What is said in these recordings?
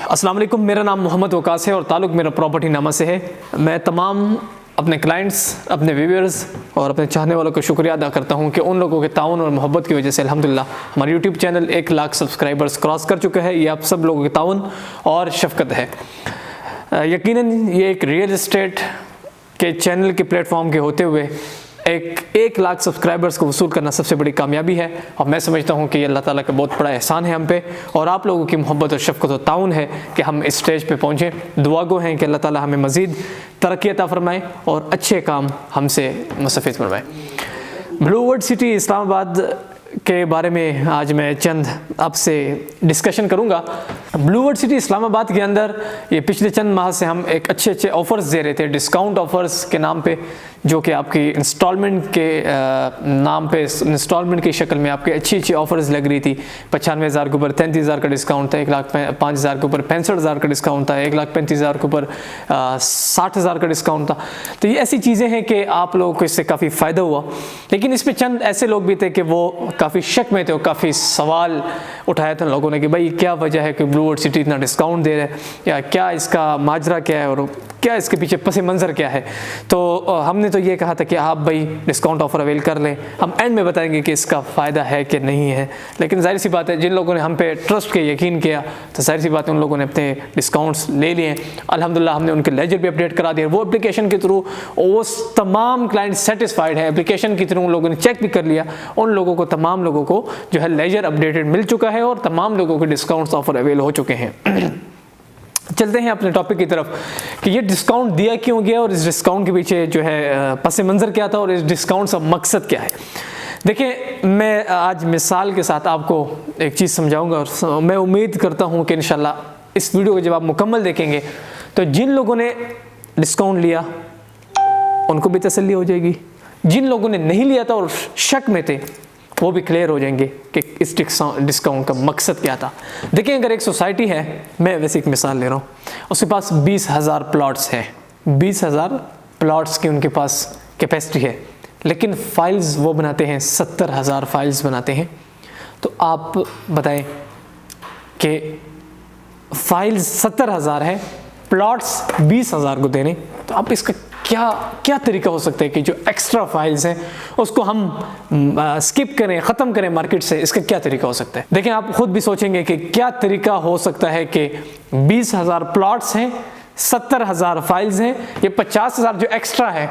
अस्सलाम वालेकुम, मेरा नाम मोहम्मद वकास है और ताल्लुक़ मेरा प्रॉपर्टी नामा से है। मैं तमाम अपने क्लाइंट्स, अपने व्यूअर्स और अपने चाहने वालों का शुक्रिया अदा करता हूं कि उन लोगों के ताउन और मोहब्बत की वजह से अल्हम्दुलिल्लाह हमारा YouTube channel 1 lakh subscribers cross कर चुका है। ये आप सब लोगों के ताउन और शफ़क़त है। यकीनन ये एक रियल एस्टेट के चैनल के प्लेटफॉर्म के होते हुए 1 लाख सब्सक्राइबर्स को वसूल करना सबसे बड़ी कामयाबी है और मैं समझता हूँ कि अल्लाह ताला का बहुत बड़ा एहसान है हम पे और आप लोगों की मोहब्बत और शफ़क़त और ताउन है कि हम इस स्टेज पे पहुँचे। दुआ गो हैं कि अल्लाह ताला हमें मज़ीद तरक्की अता फ़रमाए और अच्छे काम हमसे मुस्तफ़ीद फरमाए। ब्लू वर्ल्ड सिटी इस्लामाबाद के बारे में आज मैं चंद आपसे डिस्कशन करूंगा। ब्लू वर्ल्ड सिटी इस्लामाबाद के अंदर ये पिछले चंद माह से हम एक अच्छे ऑफ़र्स दे रहे थे, डिस्काउंट ऑफ़र्स के नाम पे, जो कि आपकी इंस्टॉलमेंट के नाम पे इंस्टॉलमेंट की शक्ल में आपके अच्छी ऑफ़र्स लग रही थी। 95,000 के ऊपर 33,000 का डिस्काउंट था, 1,05,000 के ऊपर 65,000 का डिस्काउंट था, 1,35,000 के ऊपर 60,000 का डिस्काउंट था। तो ये ऐसी चीज़ें हैं कि आप लोगों को इससे काफ़ी फ़ायदा हुआ। लेकिन इसमें चंद ऐसे लोग भी थे कि वो काफ़ी शक में थे और काफ़ी सवाल उठाए थे लोगों ने कि भाई क्या वजह है कि ब्लू वर्ल्ड सिटी इतना डिस्काउंट दे रहे हैं, या क्या इसका माजरा क्या है और क्या इसके पीछे पस मंज़र क्या है। तो हमने तो ये कहा था कि आप भाई डिस्काउंट ऑफ़र अवेल कर लें, हम एंड में बताएंगे कि इसका फ़ायदा है कि नहीं है। लेकिन जाहिर सी बात है, जिन लोगों ने हम पे ट्रस्ट के यकीन किया तो जाहिर सी बात है उन लोगों ने अपने डिस्काउंट्स ले लिए। अल्हम्दुलिल्लाह हमने उनके लेजर भी अपडेट करा दिए, वो एप्लीकेशन के थ्रू वो तमाम क्लाइंट सेटिस्फाइड है। एप्लीकेशन के थ्रू उन लोगों ने चेक भी कर लिया, उन लोगों को तमाम लोगों को जो है लेजर अपडेटेड मिल चुका है और तमाम लोगों के डिस्काउंट्स ऑफ़र अवेल हो चुके हैं। चलते हैं अपने टॉपिक की तरफ कि ये डिस्काउंट दिया क्यों गया और इस डिस्काउंट के पीछे जो है पस मंज़र क्या था और इस डिस्काउंट का मकसद क्या है। देखिए, मैं आज मिसाल के साथ आपको एक चीज़ समझाऊंगा और मैं उम्मीद करता हूं कि इंशाल्लाह इस वीडियो को जब आप मुकम्मल देखेंगे तो जिन लोगों ने डिस्काउंट लिया उनको भी तसल्ली हो जाएगी, जिन लोगों ने नहीं लिया था और शक में थे वो भी क्लियर हो जाएंगे कि इस डिस्काउंट का मकसद क्या था। देखिए, अगर एक सोसाइटी है, मैं वैसे एक मिसाल ले रहा हूँ, उसके पास 20,000 प्लॉट्स हैं, 20,000 प्लॉट्स की उनके पास कैपेसिटी है, लेकिन फाइल्स वो बनाते हैं 70,000 फाइल्स बनाते हैं। तो आप बताएं कि फाइल्स 70,000 है, प्लॉट्स 20,000 को देने, तो आप इसका क्या तरीका हो सकता है कि जो एक्स्ट्रा फाइल्स हैं उसको हम स्किप करें, ख़त्म करें मार्केट से। इसका क्या तरीका हो सकता है? देखें, आप खुद भी सोचेंगे कि क्या तरीका हो सकता है कि 20,000 प्लॉट्स हैं, 70,000 फाइल्स हैं, ये 50,000 जो एक्स्ट्रा है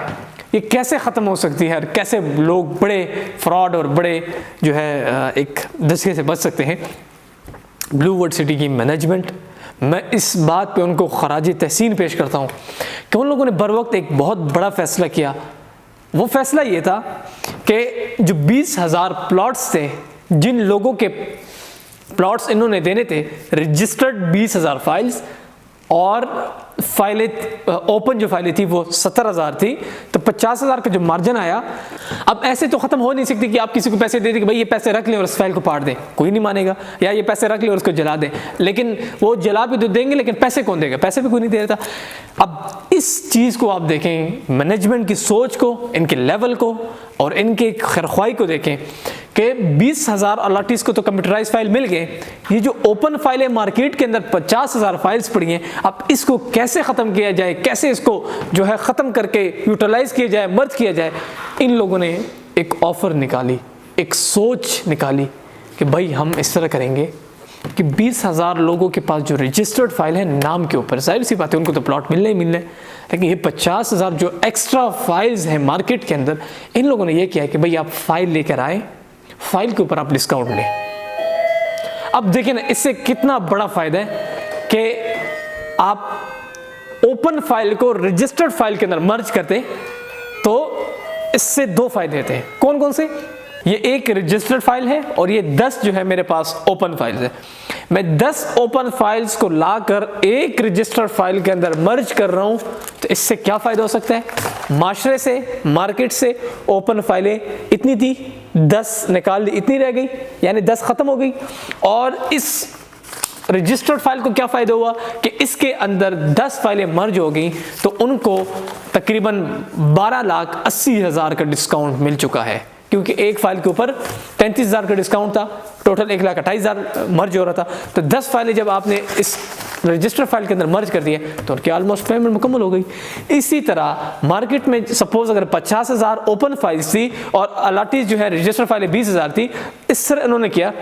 ये कैसे ख़त्म हो सकती है और कैसे लोग बड़े फ्रॉड और बड़े जो है एक धचके से बच सकते हैं। ब्लू वर्ल्ड सिटी की मैनेजमेंट, मैं इस बात पे उनको खराज तहसीन पेश करता हूँ कि उन लोगों ने बर वक्त एक बहुत बड़ा फ़ैसला किया। वो फ़ैसला ये था कि जो 20,000 प्लॉट्स थे, जिन लोगों के प्लॉट्स इन्होंने देने थे, रजिस्टर्ड 20,000 फाइल्स और फाइलें ओपन जो फाइलें थी वो 70,000 थी, तो 50,000 का जो मार्जिन आया। अब ऐसे तो ख़त्म हो नहीं सकती कि आप किसी को पैसे दे दें कि भाई ये पैसे रख लें और इस फाइल को फाड़ दें, कोई नहीं मानेगा, या ये पैसे रख लें और उसको जला दें। लेकिन वो जला भी तो देंगे, लेकिन पैसे कौन देगा? पैसे भी कोई नहीं दे रहा था। अब इस चीज़ को आप देखें, मैनेजमेंट की सोच को, इनके लेवल को और इनके खैरख्वाही को देखें कि 20,000 अलाटीज़ को तो कंप्यूटराइज फाइल मिल गए, ये जो ओपन फाइल है मार्केट के अंदर 50,000 फाइल्स पड़ी हैं, अब इसको कैसे ख़त्म किया जाए, कैसे इसको जो है ख़त्म करके यूटिलाइज़ किया जाए, मर्ज किया जाए। इन लोगों ने एक ऑफ़र निकाली, एक सोच निकाली कि भाई हम इस तरह करेंगे कि 20,000 लोगों के पास जो रजिस्टर्ड फाइल है नाम के ऊपर, जाहिर सी बात है उनको तो प्लॉट मिलने ही मिलने, लेकिन ये 50,000 जो एक्स्ट्रा फाइल्स हैं मार्केट के अंदर, इन लोगों ने ये किया है कि भाई आप फाइल लेकर आए, फाइल के ऊपर आप डिस्काउंट लें। अब देखिए ना, इससे कितना बड़ा फ़ायदा है कि आप ओपन फाइल को रजिस्टर्ड फाइल के अंदर मर्ज करते तो इससे 2 फायदे थे। कौन कौन से? ये एक रजिस्टर्ड फाइल है और ये 10 जो है मेरे पास ओपन फाइल्स है। मैं 10 ओपन फाइल्स को लाकर एक रजिस्टर्ड फाइल के अंदर मर्ज कर रहा हूं, तो इससे क्या फ़ायदा हो सकता है? माशरे से, मार्केट से ओपन फाइलें इतनी थी, 10 निकाल दी, इतनी रह गई, यानी 10 ख़त्म हो गई। और इस रजिस्टर्ड फाइल को क्या फ़ायदा हुआ कि इसके अंदर 10 फाइलें मर्ज हो गई, तो उनको तकरीबन 12,80,000 का डिस्काउंट मिल चुका है, क्योंकि एक फाइल के ऊपर 33,000 का डिस्काउंट था, टोटल 1,28,000 मर्ज हो रहा था। तो 10 फाइलें जब आपने इस रजिस्टर फाइल के अंदर मर्ज कर दिए तो उनकी ऑलमोस्ट पेमेंट मुकम्मल हो गई। इसी तरह मार्केट में सपोज अगर 50,000 ओपन फाइल्स थी और अलाटीज जो है रजिस्टर फाइलें 20,000 थी, इस तरह इन्होंने किया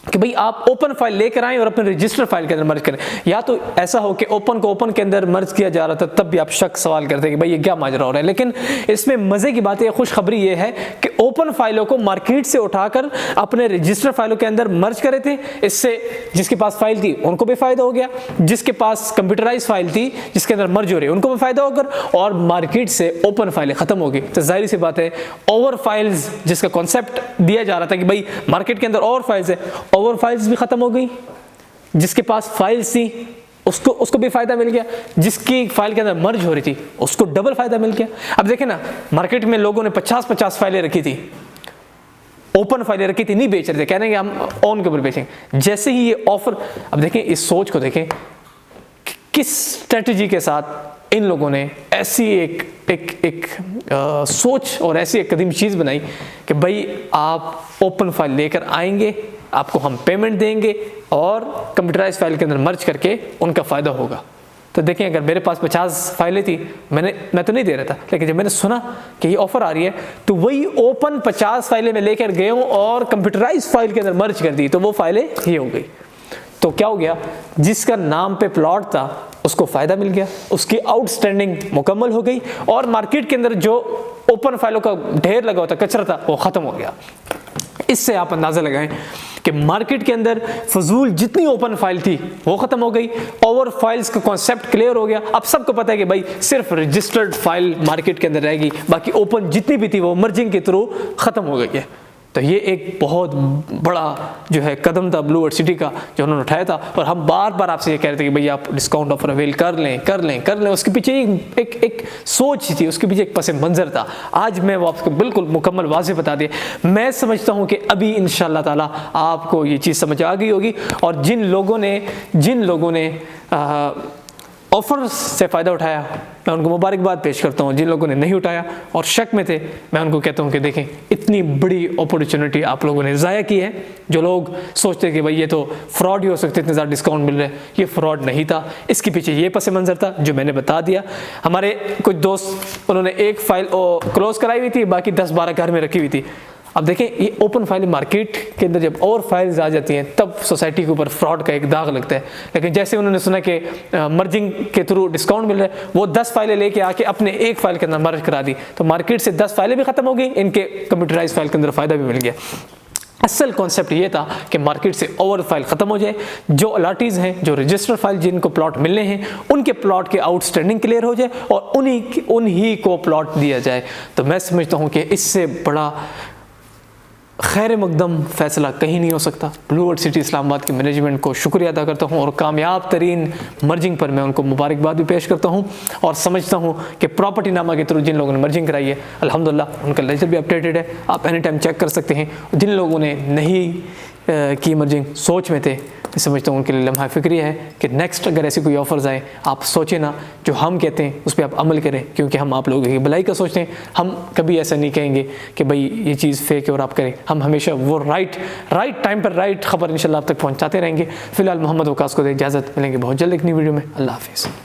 कि भाई आप ओपन फाइल लेकर आएं और अपने रजिस्टर फाइल के अंदर मर्ज करें। या तो ऐसा हो कि ओपन को ओपन के अंदर मर्ज किया जा रहा था, तब भी आप शक सवाल करते हैं कि भाई ये क्या माजरा हो रहा है। लेकिन इसमें मजे की बात है, खुशखबरी ये है कि ओपन फाइलों को मार्केट से उठाकर अपने रजिस्टर फाइलों के अंदर मर्ज करे थे। इससे जिसके पास फाइल थी उनको भी फायदा हो गया, जिसके पास कंप्यूटराइज फाइल थी जिसके अंदर मर्ज हो रही है उनको भी फायदा होगा, और मार्केट से ओपन फाइलें खत्म हो गई। तो जाहिर सी बात है ओवर फाइल्स जिसका कॉन्सेप्ट दिया जा रहा था कि भाई मार्केट के अंदर ओवर फाइल्स है, ओवर फाइल्स भी खत्म हो गई। जिसके पास फाइल्स थी उसको भी फायदा मिल गया, जिसकी फाइल के अंदर मर्ज हो रही थी उसको डबल फायदा मिल गया। अब देखें ना, मार्केट में लोगों ने 50-50 फाइलें रखी थी, ओपन फाइलें रखी थी, नहीं बेच रहे थे, कह रहे हैं कि हम ऑन के ऊपर बेचेंगे। जैसे ही ये ऑफर, अब देखें इस सोच को देखें, किस स्ट्रेटजी के साथ इन लोगों ने ऐसी एक सोच और ऐसी एक कदीम चीज़ बनाई कि भाई आप ओपन फाइल लेकर आएंगे, आपको हम पेमेंट देंगे और कंप्यूटराइज फाइल के अंदर मर्ज करके उनका फ़ायदा होगा। तो देखें, अगर मेरे पास 50 फाइलें थी, मैं तो नहीं दे रहा था, लेकिन जब मैंने सुना कि ये ऑफ़र आ रही है तो वही ओपन 50 फाइलें मैं लेकर गया हूँ और कंप्यूटराइज फाइल के अंदर मर्ज कर दी, तो वो फाइलें ये हो गई। तो क्या हो गया, जिसका नाम पे प्लॉट था उसको फ़ायदा मिल गया, उसकी आउटस्टैंडिंग मुकम्मल हो गई, और मार्केट के अंदर जो ओपन फाइलों का ढेर लगा होता, कचरा था, वो ख़त्म हो गया। इससे आप अंदाज़ा लगाएं कि मार्केट के अंदर फजूल जितनी ओपन फाइल थी वो ख़त्म हो गई, ओवर फाइल्स का कॉन्सेप्ट क्लियर हो गया। अब सबको पता है कि भाई सिर्फ रजिस्टर्ड फाइल मार्केट के अंदर रहेगी, बाकी ओपन जितनी भी थी वो मर्जिंग के थ्रू ख़त्म हो गई है। तो ये एक बहुत बड़ा जो है कदम था ब्लू वर्ल्ड सिटी का जो उन्होंने उठाया था, और हम बार बार आपसे ये कह रहे थे कि भाई आप डिस्काउंट ऑफर अवेल कर लें। उसके पीछे एक सोच थी, उसके पीछे एक पस मंज़र था। आज मैं वो आपको बिल्कुल मुकम्मल वाज़ेह बता दिया। मैं समझता हूँ कि अभी इंशाअल्लाह ताला आपको ये चीज़ समझ आ गई होगी, और जिन लोगों ने ऑफ़र से फ़ायदा उठाया मैं उनको मुबारकबाद पेश करता हूँ। जिन लोगों ने नहीं उठाया और शक में थे, मैं उनको कहता हूँ कि देखें, इतनी बड़ी अपॉर्चुनिटी आप लोगों ने ज़ाया की है। जो लोग सोचते कि भाई ये तो फ्रॉड ही हो सकते, इतने ज़्यादा डिस्काउंट मिल रहे हैं, ये फ्रॉड नहीं था। इसके पीछे ये पस मंज़र था जो मैंने बता दिया। हमारे कुछ दोस्त, उन्होंने एक फ़ाइल क्लोज़ कराई हुई थी, बाकी 10-12 घर में रखी हुई थी। अब देखें, ये ओपन फाइल मार्केट के अंदर जब और फाइल्स आ जाती हैं तब सोसाइटी के ऊपर फ्रॉड का एक दाग लगता है। लेकिन जैसे उन्होंने सुना कि मर्जिंग के थ्रू डिस्काउंट मिल रहा है, वो 10 फाइलें लेके आके अपने एक फाइल के अंदर मर्ज करा दी, तो मार्केट से 10 फाइलें भी ख़त्म हो गई, इनके कंप्यूटराइज फाइल के अंदर फ़ायदा भी मिल गया। असल कॉन्सेप्ट ये था कि मार्केट से ओवर फाइल ख़त्म हो जाए, जो अलाटीज़ हैं, जो रजिस्टर फाइल जिनको प्लॉट मिलने हैं, उनके प्लॉट के आउटस्टैंडिंग क्लियर हो जाए और उन्हीं को प्लॉट दिया जाए। तो मैं समझता हूँ कि इससे बड़ा खैर मकदम फ़ैसला कहीं नहीं हो सकता। ब्लू वर्ल्ड सिटी इस्लामाबाद के मैनेजमेंट को शुक्रिया अदा करता हूँ, और कामयाब तरीन मर्जिंग पर मैं उनको मुबारकबाद भी पेश करता हूँ, और समझता हूँ कि प्रॉपर्टी नामा के थ्रू जिन लोगों ने मर्जिंग कराई है अल्हम्दुलिल्लाह उनका लेजर भी अपडेटेड है, आप एनी टाइम चेक कर सकते हैं। जिन लोगों ने नहीं की मर्जिंग सोच में थे, मैं समझता हूँ उनके लिए लम्हा फ़िक्री है कि नेक्स्ट अगर ऐसी कोई ऑफ़र्स आए, आप सोचें ना, जो हम कहते हैं उस पर आप अमल करें, क्योंकि हम आप लोगों की भलाई का सोचते हैं। हम कभी ऐसा नहीं कहेंगे कि भाई ये चीज़ फेक है और आप करें। हम हमेशा वो राइट टाइम पर राइट खबर इंशाल्लाह आप तक पहुँचाते रहेंगे। फ़िलहाल मोहम्मद वकास को दे इजाज़त, मिलेंगे बहुत जल्द एक नई वीडियो में। अल्लाह हाफ़िज़।